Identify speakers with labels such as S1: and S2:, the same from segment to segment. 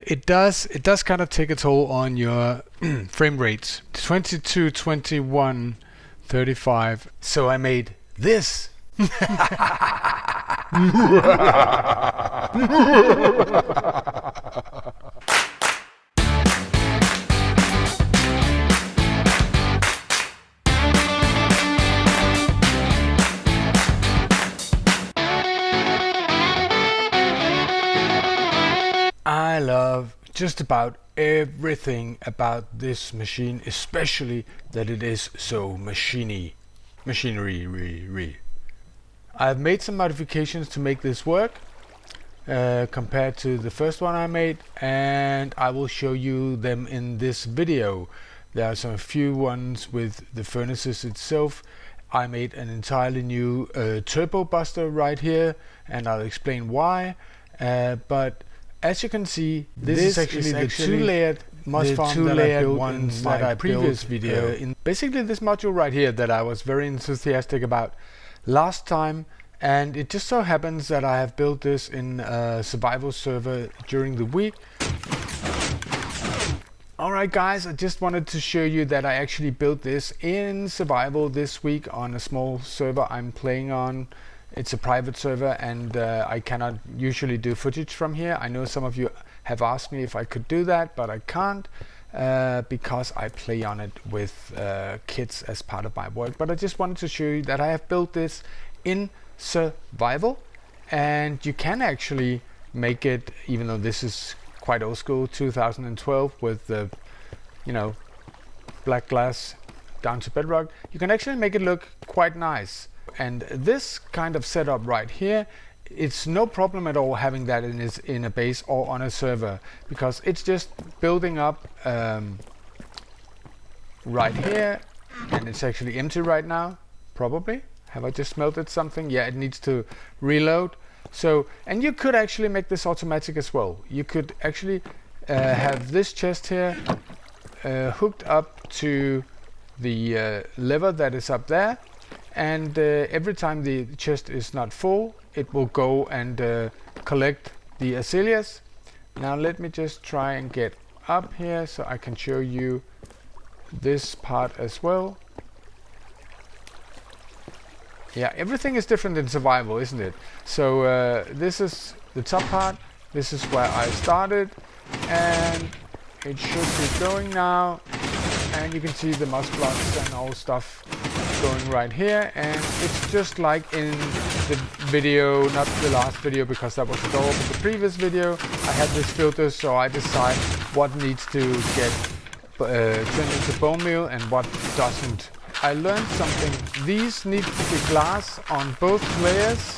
S1: it does kind of take a toll on your frame rates. 22, 21, 35. So I made this. I love just about everything about this machine, especially that it is so machinery. I've made some modifications to make this work compared to the first one I made, and I will show you them in this video. There are some few ones with the furnaces itself. I made an entirely new turbo buster right here, and I'll explain why. But as you can see, this is actually the two-layered moss farm that I built in my previous video. Basically this module right here that I was very enthusiastic about last time, and it just so happens that I have built this in a survival server during the week. Alright guys, I just wanted to show you that I actually built this in survival this week on a small server I'm playing on. It's a private server, and I cannot usually do footage from here. I know some of you have asked me if I could do that, but I can't because I play on it with kids as part of my work. But I just wanted to show you that I have built this in survival, and you can actually make it, even though this is quite old school, 2012 with the, you know, black glass down to bedrock, you can actually make it look quite nice. And this kind of setup right here, it's no problem at all having that in a base or on a server, because it's just building up right here, and it's actually empty right now, probably. Have I just smelted something? Yeah, it needs to reload. So, and you could actually make this automatic as well. You could actually have this chest here hooked up to the lever that is up there, and every time the chest is not full, it will go and collect the azaleas. Now let me just try and get up here so I can show you this part as well. Yeah, everything is different in survival, isn't it? So this is the top part. This is where I started, and it should be going now. And you can see the moss blocks and all stuff going right here, and it's just like in the video, not the last video because that was a door, but the previous video I had this filter, so I decide what needs to get turned into bone meal and what doesn't. I learned something. These need to be glass on both layers,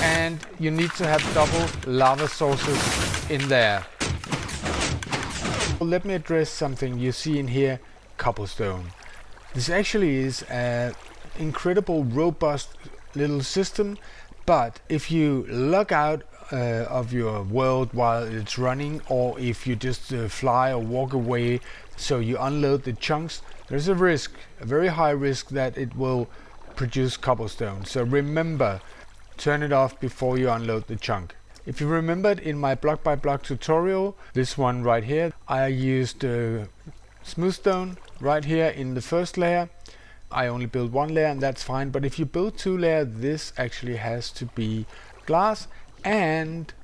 S1: and you need to have double lava sources in there. Let me address something you see in here, cobblestone. This actually is an incredible robust little system, but if you log out of your world while it's running, or if you just fly or walk away, so you unload the chunks, there's a risk, a very high risk, that it will produce cobblestone. So remember, turn it off before you unload the chunk. If you remembered in my block by block tutorial, this one right here, I used smooth stone right here in the first layer. I only built one layer, and that's fine, but if you build two layers, this actually has to be glass, and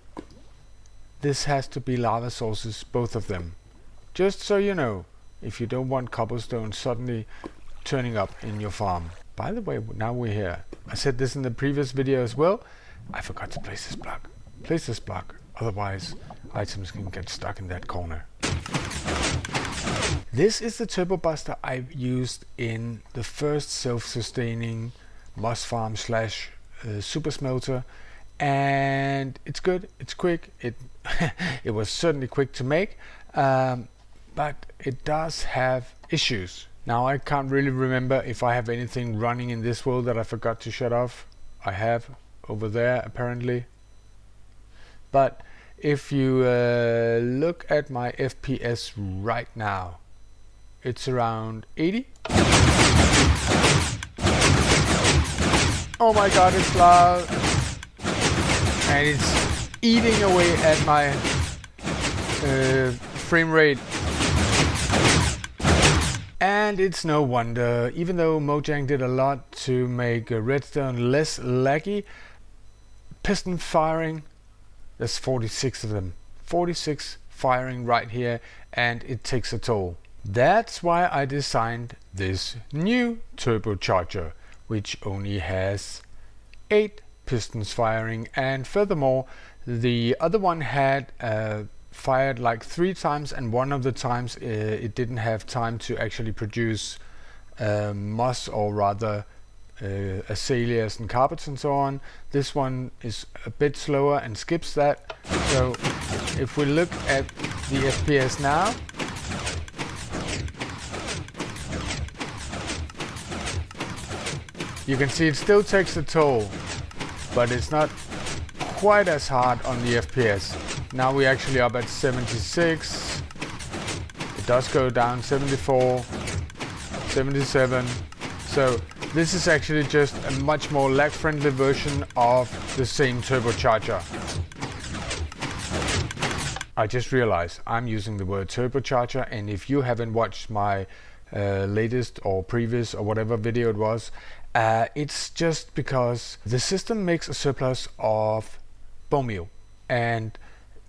S1: this has to be lava sources, both of them. Just so you know, if you don't want cobblestone suddenly turning up in your farm. By the way, now we're here. I said this in the previous video as well. I forgot to place this block. Place this block, otherwise items can get stuck in that corner. This is the turbo buster I used in the first self-sustaining moss farm slash super smelter, and it's good, it's quick, it was certainly quick to make, but it does have issues. Now I can't really remember if I have anything running in this world that I forgot to shut off. I have over there apparently. But if you look at my FPS right now, it's around 80. Oh my god, it's loud. And it's eating away at my frame rate. And it's no wonder, even though Mojang did a lot to make redstone less laggy, piston firing, there's 46 of them. 46 firing right here, and it takes a toll. That's why I designed this new turbocharger, which only has 8 pistons firing, and furthermore, the other one had fired like 3 times, and one of the times it didn't have time to actually produce moss, or rather azaleas and carpets and so on. This one is a bit slower and skips that. So if we look at the FPS now, you can see it still takes a toll, but it's not quite as hard on the FPS. Now we're actually up at 76. It does go down 74, 77. So this is actually just a much more lag-friendly version of the same turbocharger. I just realized I'm using the word turbocharger, and if you haven't watched my latest or previous or whatever video it was, it's just because the system makes a surplus of bone meal, and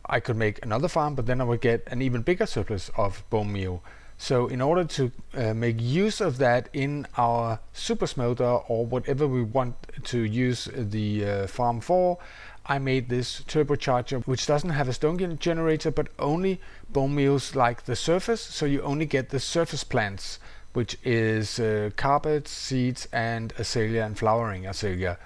S1: I could make another farm, but then I would get an even bigger surplus of bone meal. So in order to make use of that in our super smelter or whatever we want to use the farm for, I made this turbocharger, which doesn't have a stone generator but only bone meals like the surface. So you only get the surface plants, which is carpets, seeds, and azalea and flowering azalea.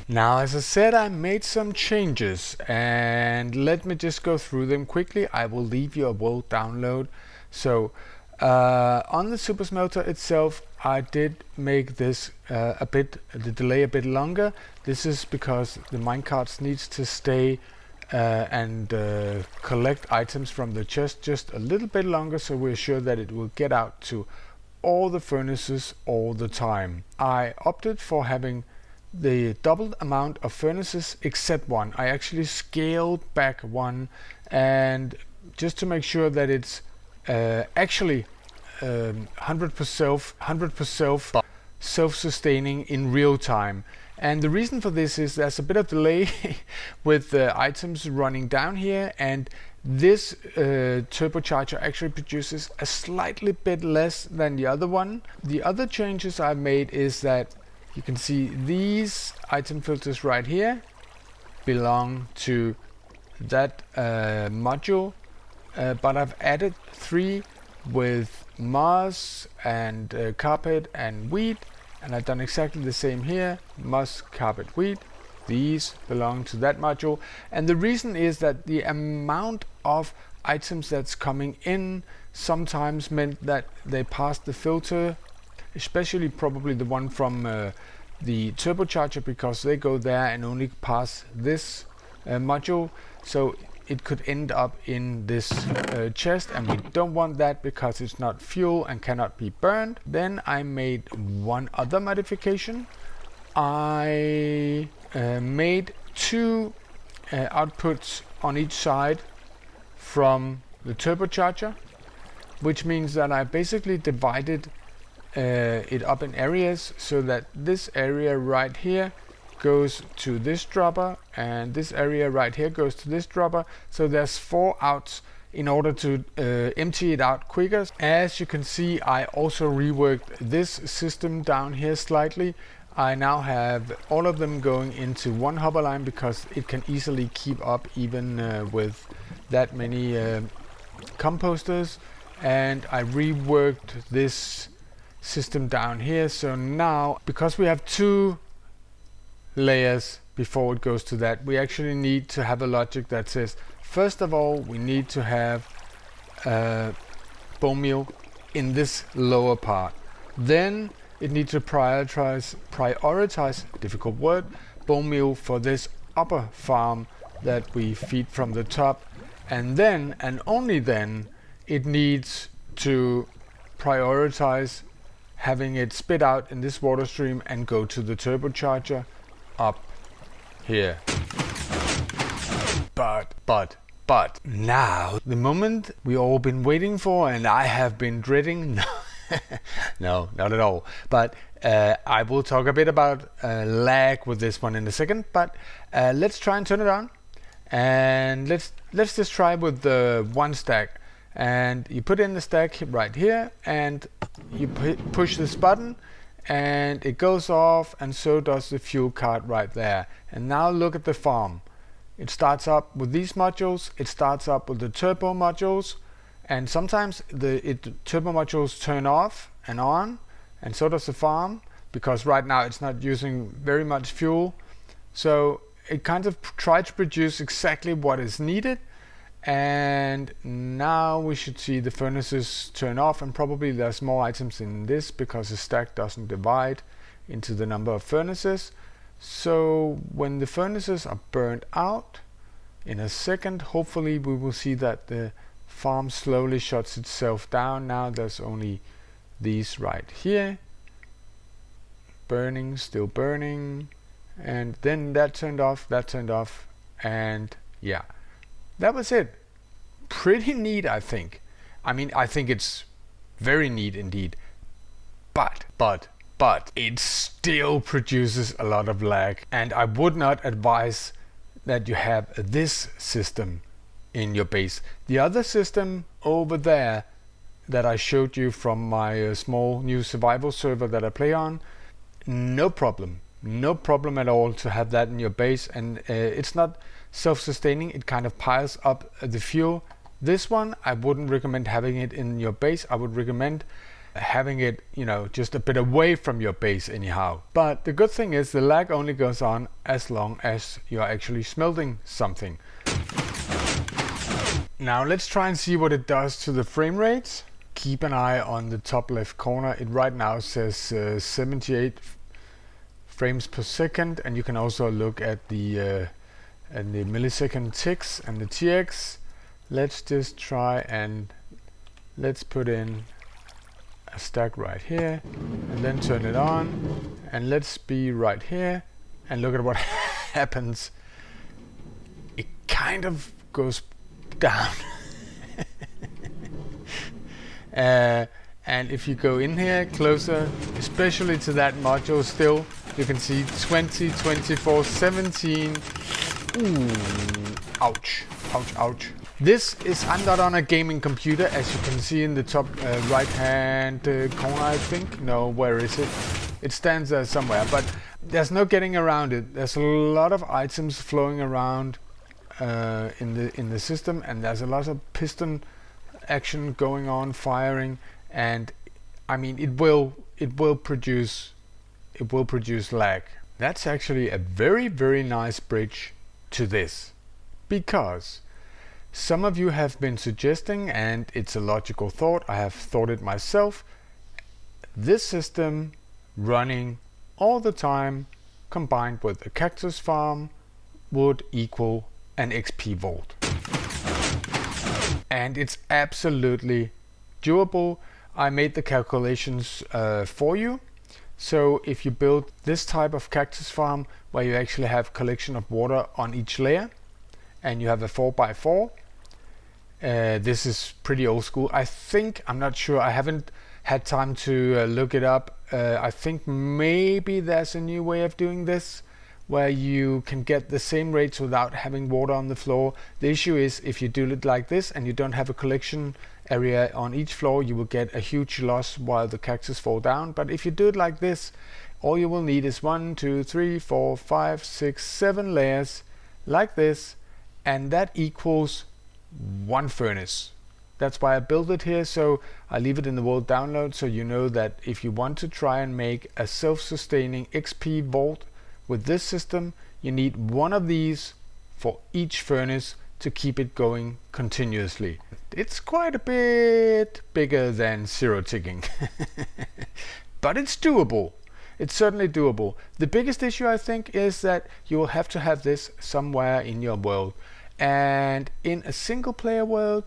S1: Now, as I said, I made some changes, and let me just go through them quickly. I will leave you a world download. So on the Super Smelter itself, I did make this the delay a bit longer. This is because the minecarts needs to stay and collect items from the chest just a little bit longer, so we're sure that it will get out to all the furnaces all the time. I opted for having the doubled amount of furnaces except one. I actually scaled back one, and just to make sure that it's actually 100% self-sustaining in real time. And the reason for this is there's a bit of delay with the items running down here, and this turbocharger actually produces a slightly bit less than the other one. The other changes I've made is that you can see these item filters right here belong to that module, but I've added 3 with moss and carpet and wheat, and I've done exactly the same here. Moss, carpet, wheat, these belong to that module. And the reason is that the amount of items that's coming in sometimes meant that they passed the filter, especially probably the one from the turbocharger, because they go there and only pass this module, so it could end up in this chest, and we don't want that because it's not fuel and cannot be burned. Then I made one other modification. I made 2 outputs on each side from the turbocharger, which means that I basically divided it up in areas, so that this area right here goes to this dropper, and this area right here goes to this dropper. So there's 4 outs in order to empty it out quicker. As you can see, I also reworked this system down here slightly. I now have all of them going into one hopper line because it can easily keep up even with that many composters. And I reworked this system down here, so now because we have 2 layers before it goes to that, we actually need to have a logic that says, first of all, we need to have bone meal in this lower part. Then it needs to prioritize, difficult word, bone meal for this upper farm that we feed from the top. And then, and only then, it needs to prioritize having it spit out in this water stream and go to the turbocharger up here. But But now, the moment we all been waiting for, and I have been dreading. No, not at all. But I will talk a bit about lag with this one in a second. But let's try and turn it on, and let's just try with the one stack. And you put in the stack right here, and you push this button, and it goes off, and so does the fuel card right there. And now look at the farm. It starts up with these modules, it starts up with the turbo modules, and sometimes the turbo modules turn off and on, and so does the farm, because right now it's not using very much fuel. So it kind of tries to produce exactly what is needed. And now we should see the furnaces turn off, and probably there's more items in this because the stack doesn't divide into the number of furnaces. So when the furnaces are burned out in a second, hopefully we will see that the farm slowly shuts itself down. Now there's only these right here, burning, still burning, and then that turned off, and yeah, that was it. Pretty neat, I think. I mean, I think it's very neat indeed. But it still produces a lot of lag, and I would not advise that you have this system in your base. The other system over there that I showed you from my small new survival server that I play on, no problem at all to have that in your base, and it's not self-sustaining. It kind of piles up the fuel. This one, I wouldn't recommend having it in your base. I would recommend having it, just a bit away from your base anyhow. But the good thing is the lag only goes on as long as you're actually smelting something. Now let's try and see what it does to the frame rates. Keep an eye on the top left corner. It right now says 78 frames per second, and you can also look at the millisecond ticks and the TX. Let's just try and let's put in a stack right here, and then turn it on, and let's be right here, and look at what happens. It kind of goes down. And if you go in here closer, especially to that module still, you can see 20, 24, 17. Ooh, ouch, ouch, ouch. I'm not on a gaming computer, as you can see in the top right hand corner, I think. No, where is it? It stands there somewhere, but there's no getting around it. There's a lot of items flowing around in the system, and there's a lot of piston action going on, firing, and I mean it will produce lag. That's actually a very, very nice bridge to this, because some of you have been suggesting, and it's a logical thought, I have thought it myself, this system running all the time combined with a cactus farm would equal an XP vault. And it's absolutely doable. I made the calculations for you. So if you build this type of cactus farm where you actually have collection of water on each layer, and you have a 4x4, this is pretty old school. I'm not sure, I haven't had time to look it up. I think maybe there's a new way of doing this where you can get the same rates without having water on the floor. The issue is if you do it like this and you don't have a collection area on each floor, you will get a huge loss while the cactus fall down. But if you do it like this, all you will need is 1, 2, 3, 4, 5, 6, 7 layers like this, and that equals one furnace. That's why I built it here, so I leave it in the world download, so you know that if you want to try and make a self-sustaining XP vault with this system, you need one of these for each furnace to keep it going continuously. It's quite a bit bigger than zero ticking, but it's doable. It's certainly doable. The biggest issue, I think, is that you will have to have this somewhere in your world. And in a single player world,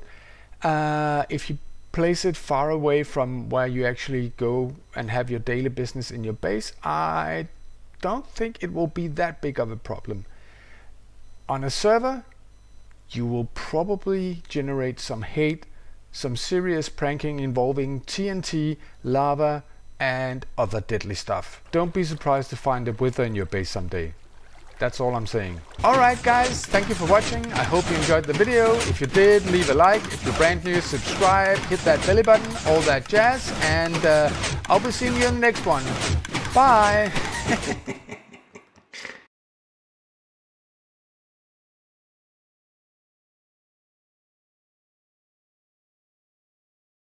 S1: if you place it far away from where you actually go and have your daily business in your base, I don't think it will be that big of a problem. On a server, you will probably generate some hate, some serious pranking involving TNT, lava, and other deadly stuff. Don't be surprised to find a wither in your base someday. That's all I'm saying. Alright guys, thank you for watching. I hope you enjoyed the video. If you did, leave a like. If you're brand new, subscribe, hit that belly button, all that jazz. And I'll be seeing you in the next one. Bye!